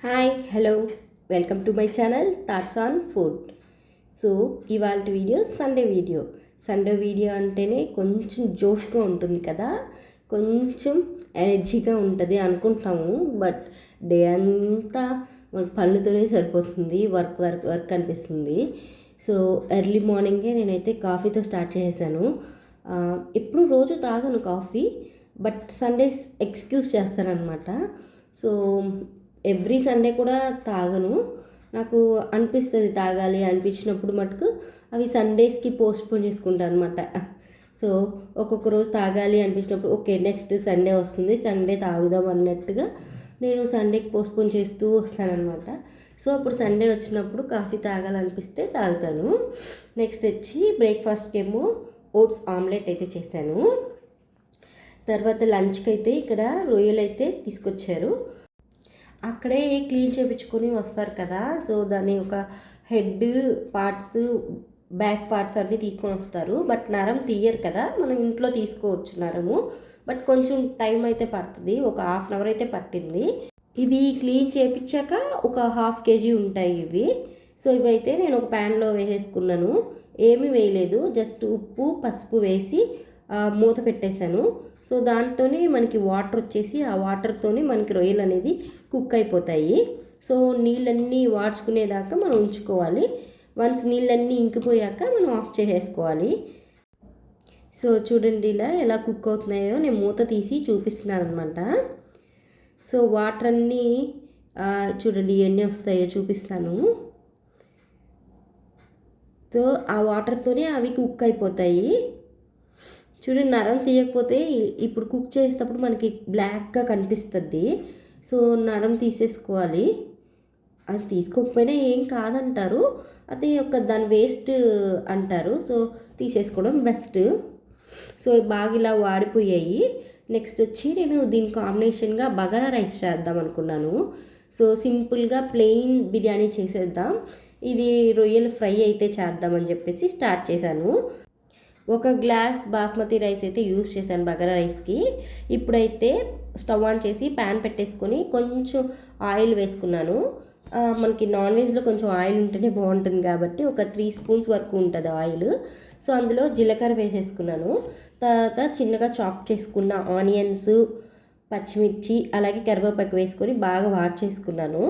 Hi hello welcome to my channel thoughts on food. So ఇవాళ Sunday video అంటేనే కొంచెం జోష్గా ఉంటుంది కదా, కొంచెం ఎనర్జీగా ఉంటుంది అనుకుంటాము. బట్ డే అంతా మనకు పళ్ళుతోనే సరిపోతుంది, వర్క్ అనిపిస్తుంది. సో ఎర్లీ మార్నింగే నేనైతే కాఫీతో స్టార్ట్ చేసేసాను. ఎప్పుడు రోజు తాగను కాఫీ, బట్ సండేస్ ఎక్స్క్యూజ్ చేస్తానన్నమాట. సో ఎవ్రీ సండే కూడా తాగను. నాకు అనిపిస్తుంది తాగాలి అనిపించినప్పుడు మటుకు అవి సండేస్కి పోస్ట్పోన్ చేసుకుంటాను అనమాట. సో ఒక్కొక్క రోజు తాగాలి అనిపించినప్పుడు ఓకే నెక్స్ట్ సండే వస్తుంది, సండే తాగుదాం అన్నట్టుగా నేను సండేకి పోస్ట్పోన్ చేస్తూ వస్తానన్నమాట. సో అప్పుడు సండే వచ్చినప్పుడు కాఫీ తాగాలనిపిస్తే తాగుతాను. నెక్స్ట్ వచ్చి బ్రేక్ఫాస్ట్కి ఏమో ఓట్స్ ఆమ్లెట్ అయితే చేశాను. తర్వాత లంచ్కి అయితే ఇక్కడ రొయ్యలు అయితే తీసుకొచ్చారు. అక్కడే క్లీన్ చేయించుకొని వస్తారు కదా, సో దాన్ని ఒక హెడ్ పార్ట్స్ బ్యాక్ పార్ట్స్ అన్నీ తీసుకొని వస్తారు. బట్ నరం తీయరు కదా, మనం ఇంట్లో తీసుకోవచ్చు నరము. బట్ కొంచెం టైం అయితే పడుతుంది, ఒక హాఫ్ అన్ అవర్ అయితే పట్టింది. ఇవి క్లీన్ చేయించాక ఒక హాఫ్ కేజీ ఉంటాయి ఇవి. సో ఇవైతే నేను ఒక ప్యాన్లో వేసేసుకున్నాను, ఏమీ వేయలేదు, జస్ట్ ఉప్పు పసుపు వేసి మూత పెట్టేశాను. సో దాంట్లోనే మనకి వాటర్ వచ్చేసి ఆ వాటర్తోనే మనకి రొయ్యలు అనేది కుక్ అయిపోతాయి. సో నీళ్ళన్నీ వాడ్చుకునేదాకా మనం ఉంచుకోవాలి. వన్స్ నీళ్ళన్నీ ఇంకిపోయాక మనం ఆఫ్ చేసేసుకోవాలి. సో చూడండి ఇలా ఎలా కుక్ అవుతున్నాయో నేను మూత తీసి చూపిస్తున్నాను అనమాట. సో వాటర్ అన్నీ చూడండి ఎన్ని వస్తాయో చూపిస్తాను. సో ఆ వాటర్తోనే అవి కుక్ అయిపోతాయి. చూడండి నరం తీయకపోతే ఇప్పుడు కుక్ చేసేటప్పుడు మనకి బ్లాక్గా కనిపిస్తుంది. సో నరం తీసేసుకోవాలి. అది తీసుకోకపోయినా ఏం కాదంటారు, అది ఒక దాని వేస్ట్ అంటారు. So తీసేసుకోవడం best. సో బాగా ఇలా వాడిపోయాయి. నెక్స్ట్ వచ్చి నేను దీని కాంబినేషన్గా బగారా రైస్ చేద్దాం అనుకున్నాను. సో సింపుల్గా ప్లెయిన్ బిర్యానీ చేసేద్దాం, ఇది రొయ్యల ఫ్రై అయితే చేద్దామని చెప్పేసి స్టార్ట్ చేశాను. ఒక గ్లాస్ బాస్మతి రైస్ అయితే యూస్ చేశాను బగారా రైస్కి. ఇప్పుడైతే స్టవ్ ఆన్ చేసి ప్యాన్ పెట్టేసుకొని కొంచెం ఆయిల్ వేసుకున్నాను. మనకి నాన్ వెజ్లో కొంచెం ఆయిల్ ఉంటేనే బాగుంటుంది కాబట్టి ఒక 3 స్పూన్స్ వరకు ఉంటుంది ఆయిల్. సో అందులో జీలకర్ర వేసేసుకున్నాను. తర్వాత చిన్నగా చాప్ చేసుకున్న ఆనియన్స్, పచ్చిమిర్చి అలాగే కరివేపాకు వేసుకొని బాగా వాట్ చేసుకున్నాను.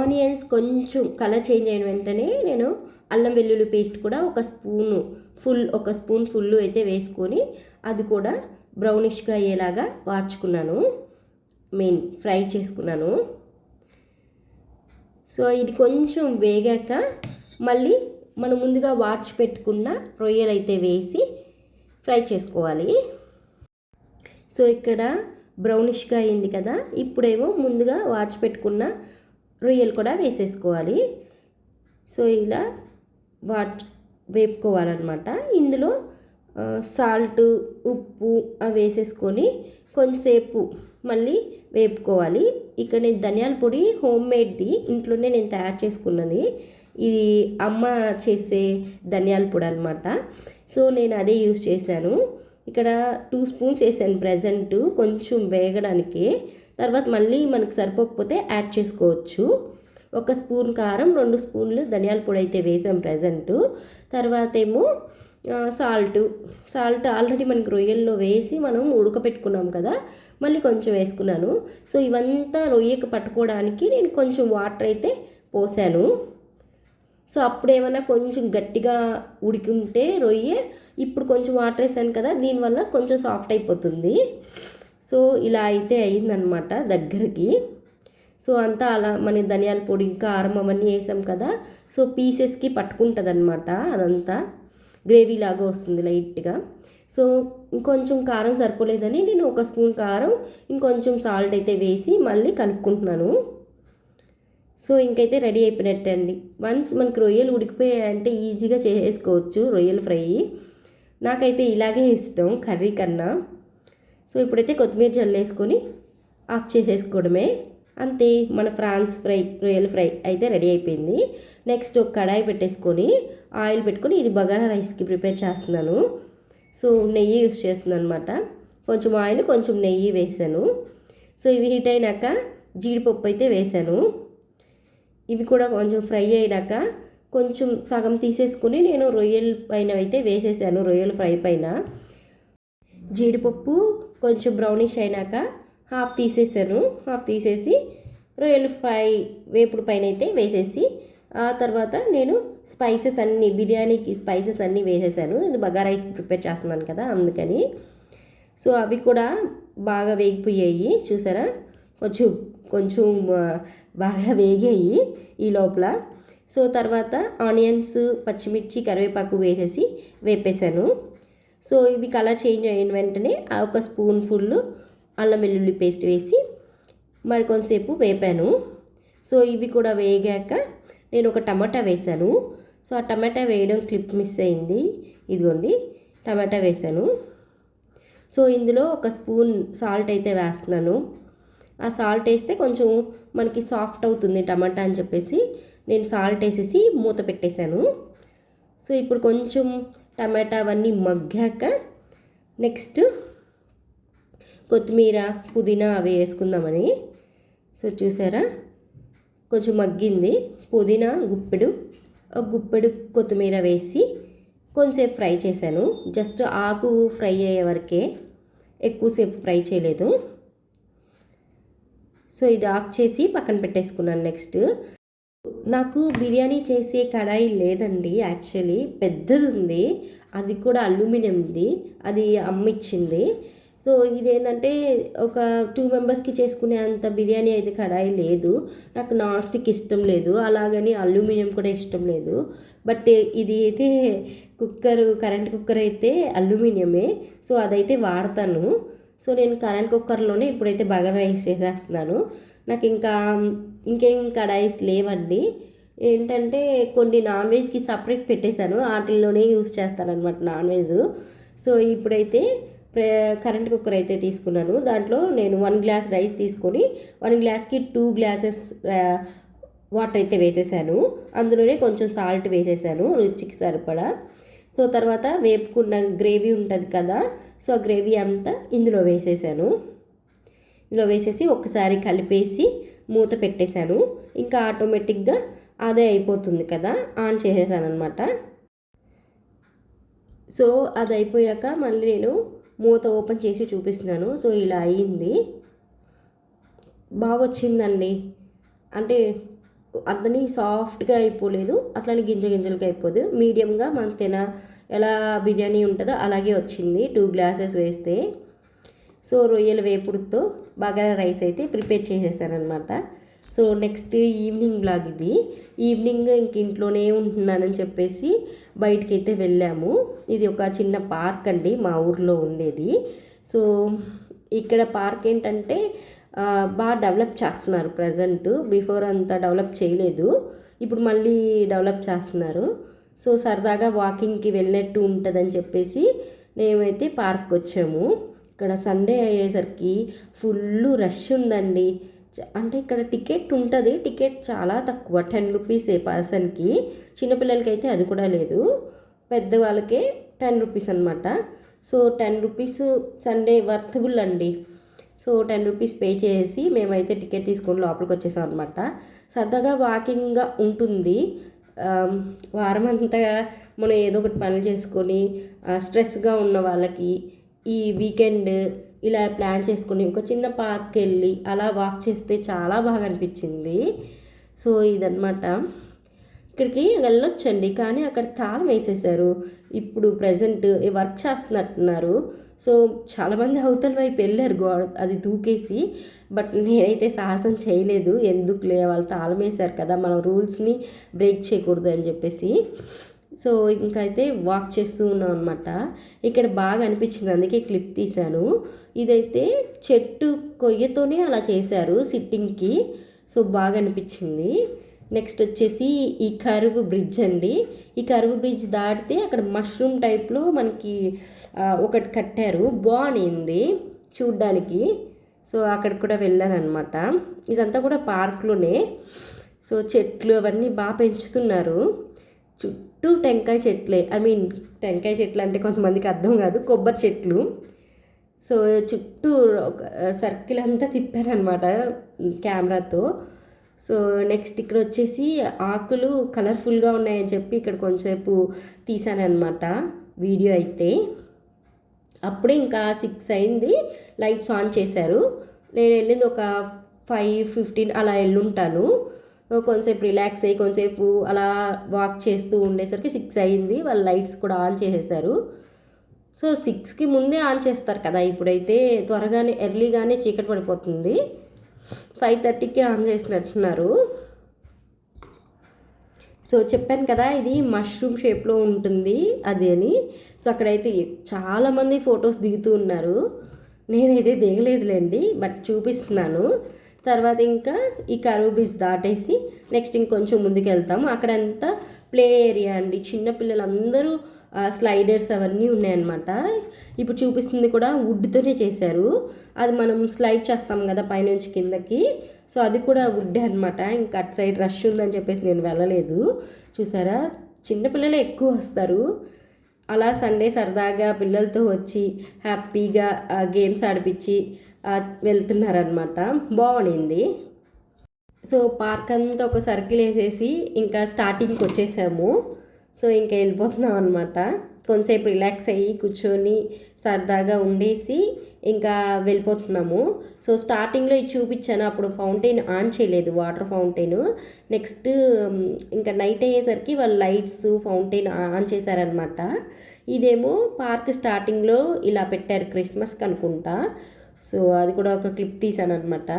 ఆనియన్స్ కొంచెం కలర్ చేంజ్ అయిన వెంటనే నేను అల్లం వెల్లుల్లి పేస్ట్ కూడా ఒక స్పూన్ ఫుల్ అయితే వేసుకొని అది కూడా బ్రౌనిష్గా అయ్యేలాగా వాడ్చుకున్నాను, ఫ్రై చేసుకున్నాను. సో ఇది కొంచెం వేగాక మళ్ళీ మనం ముందుగా వాడ్చి పెట్టుకున్న రొయ్యలు అయితే వేసి ఫ్రై చేసుకోవాలి. సో ఇక్కడ బ్రౌనిష్గా అయింది కదా, ఇప్పుడేమో ముందుగా వాడ్చి పెట్టుకున్న రొయ్యలు కూడా వేసేసుకోవాలి. సో ఇలా వేపుకోవాలన్నమాట. ఇందులో సాల్ట్ ఉప్పు అవి వేసేసుకొని కొంచెంసేపు మళ్ళీ వేపుకోవాలి. ఇక్కడ నేను ధనియాల పొడి హోమ్ మేడ్ది ఇంట్లోనే నేను తయారు చేసుకున్నది, ఇది అమ్మ చేసే ధనియాల పొడి అనమాట. సో నేను అదే యూజ్ చేశాను. ఇక్కడ 2 స్పూన్స్ వేసాను ప్రజెంట్ కొంచెం వేగడానికి. తర్వాత మళ్ళీ మనకు సరిపోకపోతే యాడ్ చేసుకోవచ్చు. 1 స్పూన్ కారం, 2 స్పూన్లు ధనియాల పొడి అయితే వేసాం ప్రజెంట్. తర్వాత ఏమో సాల్ట్ ఆల్రెడీ మనకి రొయ్యల్లో వేసి మనం ఉడకపెట్టుకున్నాం కదా, మళ్ళీ కొంచెం వేసుకున్నాను. సో ఇవంతా రొయ్యకు పట్టుకోవడానికి నేను కొంచెం వాటర్ అయితే పోసాను. సో అప్పుడేమన్నా కొంచెం గట్టిగా ఉడికింటే రొయ్య, ఇప్పుడు కొంచెం వాటర్ వేసాను కదా, దీనివల్ల కొంచెం సాఫ్ట్ అయిపోతుంది. సో ఇలా అయితే అయిందనమాట దగ్గరికి. సో అంతా అలా మన ధనియాల పొడి కారం అవన్నీ వేసాం కదా, సో పీసెస్కి పట్టుకుంటుంది అనమాట, అదంతా గ్రేవీ లాగా వస్తుంది లైట్గా. సో ఇంకొంచెం కారం సరిపోలేదని నేను 1 స్పూన్ కారం ఇంకొంచెం సాల్ట్ అయితే వేసి మళ్ళీ కలుపుకుంటున్నాను. సో ఇంకైతే రెడీ అయిపోయినట్టే అండి. వన్స్ మనకి రొయ్యలు ఉడికిపోయాయంటే ఈజీగా చేసేసుకోవచ్చు రొయ్యల ఫ్రై. నాకైతే ఇలాగే ఇష్టం కర్రీ కన్నా. సో ఇప్పుడైతే కొత్తిమీర జల్లేసుకొని ఆఫ్ చేసేసుకోవడమే, అంతే. మన ఫ్రాన్స్ ఫ్రై రొయ్యల ఫ్రై అయితే రెడీ అయిపోయింది. నెక్స్ట్ ఒక కడాయి పెట్టేసుకొని ఆయిల్ పెట్టుకొని ఇది బగారా రైస్కి ప్రిపేర్ చేస్తున్నాను. సో నెయ్యి యూస్ చేస్తున్నాను అనమాట. కొంచెం ఆయిల్ కొంచెం నెయ్యి వేసాను. సో ఇవి హీట్ అయినాక జీడిపప్పు అయితే వేసాను. ఇవి కూడా కొంచెం ఫ్రై అయినాక కొంచెం సగం తీసేసుకుని నేను రొయ్యల పైన అయితే వేసేసాను, రొయ్యల ఫ్రై పైన. జీడిపప్పు కొంచెం బ్రౌనిష్ అయినాక హాఫ్ తీసేసాను, హాఫ్ తీసేసి రొయ్యలు ఫ్రై వేపుడు పైన అయితే వేసేసి ఆ తర్వాత నేను స్పైసెస్ అన్నీ, బిర్యానీకి స్పైసెస్ అన్నీ వేసేసాను. నేను బగారా రైస్ ప్రిపేర్ చేస్తున్నాను కదా అందుకని. సో అవి కూడా బాగా వేగిపోయాయి చూసారా, కొంచెం కొంచెం బాగా వేగాయి ఈ లోపల. సో తర్వాత ఆనియన్స్, పచ్చిమిర్చి, కరివేపాకు వేసేసి వేపేసాను. సో ఇవి కలర్ చేంజ్ అయిన వెంటనే ఒక స్పూన్ ఫుల్ అల్లం వెల్లుల్లి పేస్ట్ వేసి మరి కొంతసేపు వేపాను. సో ఇవి కూడా వేగాక నేను ఒక టమాటా వేసాను. సో ఆ టమాటా వేయడం క్లిప్ మిస్ అయింది, ఇదిగోండి టమాటా వేసాను. సో ఇందులో ఒక స్పూన్ సాల్ట్ అయితే వేస్తున్నాను. ఆ సాల్ట్ వేస్తే కొంచెం మనకి సాఫ్ట్ అవుతుంది టమాటా అని చెప్పేసి నేను సాల్ట్ వేసేసి మూత పెట్టేశాను. సో ఇప్పుడు కొంచెం టమాటా అవన్నీ మగ్గాక నెక్స్ట్ కొత్తిమీర, పుదీనా అవి వేసుకుందామని. సో చూసారా కొంచెం మగ్గింది, పుదీనా గుప్పెడు, ఒక గుప్పెడు కొత్తిమీర వేసి కొంచెంసేపు ఫ్రై చేశాను. జస్ట్ ఆకు ఫ్రై అయ్యే వరకే, ఎక్కువసేపు ఫ్రై చేయలేదు. సో ఇది ఆఫ్ చేసి పక్కన పెట్టేసుకున్నాను. నెక్స్ట్ నాకు బిర్యానీ చేసే కడాయి లేదండి, యాక్చువల్లీ పెద్దది ఉంది, అది కూడా అల్యూమినియంది, అది అమ్మిచ్చింది. సో ఇదేంటంటే ఒక 2 మెంబర్స్కి చేసుకునే అంత బిర్యానీ అయితే కడాయి లేదు. నాకు నాన్ స్టిక్ ఇష్టం లేదు, అలాగని అల్యూమినియం కూడా ఇష్టం లేదు. బట్ ఇది అయితే కుక్కర్, కరెంట్ కుక్కర్ అయితే అల్యూమినియమే, సో అదైతే వాడతాను. సో నేను కరెంట్ కుక్కర్లోనే ఇప్పుడైతే బగారా రైస్ చేసేస్తున్నాను. నాకు ఇంకేం కడాయిస్ లేవండి. ఏంటంటే కొన్ని నాన్ వెజ్కి సపరేట్ పెట్టేశాను, వాటిల్లోనే యూస్ చేస్తాను అనమాట నాన్ వెజ్. సో ఇప్పుడైతే కరెంట్ కుక్కర్ అయితే తీసుకున్నాను. దాంట్లో నేను 1 గ్లాస్ రైస్ తీసుకొని 1 గ్లాస్కి 2 గ్లాసెస్ వాటర్ అయితే వేసేసాను. అందులోనే కొంచెం సాల్ట్ వేసేసాను రుచికి సరిపడా. సో తర్వాత వేపుకున్న గ్రేవీ ఉంటుంది కదా, సో ఆ గ్రేవీ అంతా ఇందులో వేసేసాను. ఇందులో వేసేసి ఒకసారి కలిపేసి మూత పెట్టేశాను. ఇంకా ఆటోమేటిక్గా అదే అయిపోతుంది కదా, ఆన్ చేసేసాను అనమాట. సో అది అయిపోయాక మళ్ళీ నేను మూత ఓపెన్ చేసి చూపిస్తున్నాను. సో ఇలా అయ్యింది, బాగా వచ్చిందండి. అంటే అట్లని సాఫ్ట్గా అయిపోలేదు, అట్లని గింజలుగా అయిపోదు, మీడియంగా మన ఎలా బిర్యానీ ఉంటుందో అలాగే వచ్చింది 2 గ్లాసెస్ వేస్తే. సో రొయ్యల వేపుడుతో బగారా రైస్ అయితే ప్రిపేర్ చేసేసానమాట. సో నెక్స్ట్ ఈవినింగ్ బ్లాగ్ ఇది. ఈవినింగ్ ఇంక ఇంట్లోనే ఉంటున్నానని చెప్పేసి బయటికి అయితే వెళ్ళాము. ఇది ఒక చిన్న పార్క్ అండి, మా ఊర్లో ఉండేది. సో ఇక్కడ పార్క్ ఏంటంటే బాగా డెవలప్ చేస్తున్నారు ప్రజెంట్, బిఫోర్ అంతా డెవలప్ చేయలేదు, ఇప్పుడు మళ్ళీ డెవలప్ చేస్తున్నారు. సో సరదాగా వాకింగ్కి వెళ్ళినట్టు ఉంటుందని చెప్పేసి మేమైతే పార్క్కి వచ్చాము. ఇక్కడ సండే అయ్యేసరికి ఫుల్ రష్ ఉందండి. అంటే ఇక్కడ టికెట్ ఉంటుంది, టికెట్ చాలా తక్కువ, 10 రూపీసే పర్సన్కి. చిన్నపిల్లలకి అయితే అది కూడా లేదు, పెద్దవాళ్ళకే 10 రూపీస్ అనమాట. సో 10 రూపీస్ సండే వర్తబుల్ అండి. సో 10 రూపీస్ పే చేసి మేమైతే టికెట్ తీసుకొని లోపలికి వచ్చేసాం అనమాట. సరదాగా వాకింగ్గా ఉంటుంది. వారం అంతా మనం ఏదో ఒకటి పనులు చేసుకొని స్ట్రెస్గా ఉన్న వాళ్ళకి ఈ వీకెండ్ ఇలా ప్లాన్ చేసుకుని ఒక చిన్న పార్క్కి వెళ్ళి అలా వాక్ చేస్తే చాలా బాగా అనిపించింది. సో ఇదన్నమాట. ఇక్కడికి వెళ్ళొచ్చండి, కానీ అక్కడ తాళం వేసేసారు. ఇప్పుడు ప్రజెంట్ వర్క్ చేస్తున్నట్టున్నారు. సో చాలామంది అవతల వైపు వెళ్ళారు అది దూకేసి, బట్ నేనైతే సాహసం చేయలేదు, ఎందుకులే వాళ్ళు తాళం వేశారు కదా, మనం రూల్స్ని బ్రేక్ చేయకూడదు అని చెప్పేసి. సో ఇంకైతే వాక్ చేస్తూ ఉన్నాం అనమాట. ఇక్కడ బాగా అనిపించింది, అందుకే క్లిప్ తీశాను. ఇదైతే చెట్టు కొయ్యతోనే అలా చేశారు సిట్టింగ్కి, సో బాగా అనిపించింది. నెక్స్ట్ వచ్చేసి ఈ కర్వ్ బ్రిడ్జ్ అండి. ఈ కర్వ్ బ్రిడ్జ్ దాటితే అక్కడ మష్రూమ్ టైప్లో మనకి ఒకటి కట్టారు, బాగుంది చూడ్డానికి. సో అక్కడికి కూడా వెళ్ళాను అనమాట. ఇదంతా కూడా పార్క్లోనే. సో చెట్లు అవన్నీ బాగా పెంచుతున్నారు, చుట్టూ టెంకాయ చెట్లే, టెంకాయ చెట్లు అంటే కొంతమందికి అర్థం కాదు, కొబ్బరి చెట్లు. సో చుట్టూ ఒక సర్కిల్ అంతా తిప్పారనమాట కెమెరాతో. సో నెక్స్ట్ ఇక్కడ వచ్చేసి ఆకులు కలర్ఫుల్గా ఉన్నాయని చెప్పి ఇక్కడ కొంచెంసేపు తీసానమాట వీడియో అయితే. అప్పుడే ఇంకా 6 అయింది, లైట్స్ ఆన్ చేశారు. నేను వెళ్ళింది ఒక 5:15 అలా వెళ్ళుంటాను. కొంతసేపు రిలాక్స్ అయ్యి కొంతసేపు అలా వాక్ చేస్తూ ఉండేసరికి 6 అయింది. వాళ్ళు లైట్స్ కూడా ఆన్ చేసేసారు. సో 6కి ముందే ఆన్ చేస్తారు కదా, ఇప్పుడైతే త్వరగానే ఎర్లీగానే చీకటి పడిపోతుంది. 5:30కి ఆన్ చేసినట్టున్నారు. సో చెప్పాను కదా ఇది మష్రూమ్ షేప్లో ఉంటుంది అది అని. సో అక్కడైతే చాలామంది ఫొటోస్ దిగుతూ ఉన్నారు. నేనైతే దిగలేదులేండి, బట్ చూపిస్తున్నాను. తర్వాత ఇంకా ఈ కరువు బ్రిడ్జ్ దాటేసి నెక్స్ట్ ఇంకొంచెం ముందుకు వెళ్తాము. అక్కడంతా ప్లే ఏరియా అండి, చిన్నపిల్లలందరూ స్లైడర్స్ అవన్నీ ఉన్నాయన్నమాట. ఇప్పుడు చూపిస్తుంది కూడా వుడ్తోనే చేశారు. అది మనం స్లైడ్ చేస్తాం కదా పైనుంచి కిందకి, సో అది కూడా వుడ్డే అనమాట. ఇంకా అటు సైడ్ రష్ ఉందని చెప్పేసి నేను వెళ్ళలేదు. చూసారా, చిన్నపిల్లలే ఎక్కువ వస్తారు. అలా సండే సరదాగా పిల్లలతో వచ్చి హ్యాపీగా గేమ్స్ ఆడిపించి వెళ్తున్నారనమాట. బాగుండింది. సో పార్క్ అంతా ఒక సర్కిల్ వేసేసి ఇంకా స్టార్టింగ్కి వచ్చేసాము. సో ఇంకా వెళ్ళిపోతున్నాం అనమాట. కొంతసేపు రిలాక్స్ అయ్యి కూర్చొని సరదాగా ఉండేసి ఇంకా వెళ్ళిపోతున్నాము. సో స్టార్టింగ్లో ఇది చూపించాను, అప్పుడు ఫౌంటైన్ ఆన్ చేయలేదు, వాటర్ ఫౌంటైన్. నెక్స్ట్ ఇంకా నైట్ అయ్యేసరికి వాళ్ళు లైట్స్ ఫౌంటైన్ ఆన్ చేశారనమాట. ఇదేమో పార్క్ స్టార్టింగ్లో ఇలా పెట్టారు క్రిస్మస్కి అనుకుంటా. సో అది కూడా ఒక క్లిప్ తీసాను అనమాట.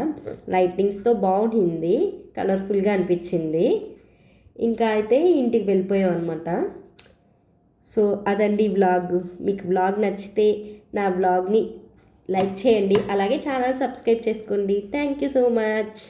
లైటింగ్స్తో బాగుంది, కలర్ఫుల్గా అనిపించింది. ఇంకా అయితే ఇంటికి వెళ్ళిపోయాం అనమాట. సో అదండి వ్లాగ్. మీకు వ్లాగ్ నచ్చితే నా వ్లాగ్ని లైక్ చేయండి, అలాగే ఛానల్ సబ్స్క్రైబ్ చేసుకోండి. Thank you so much.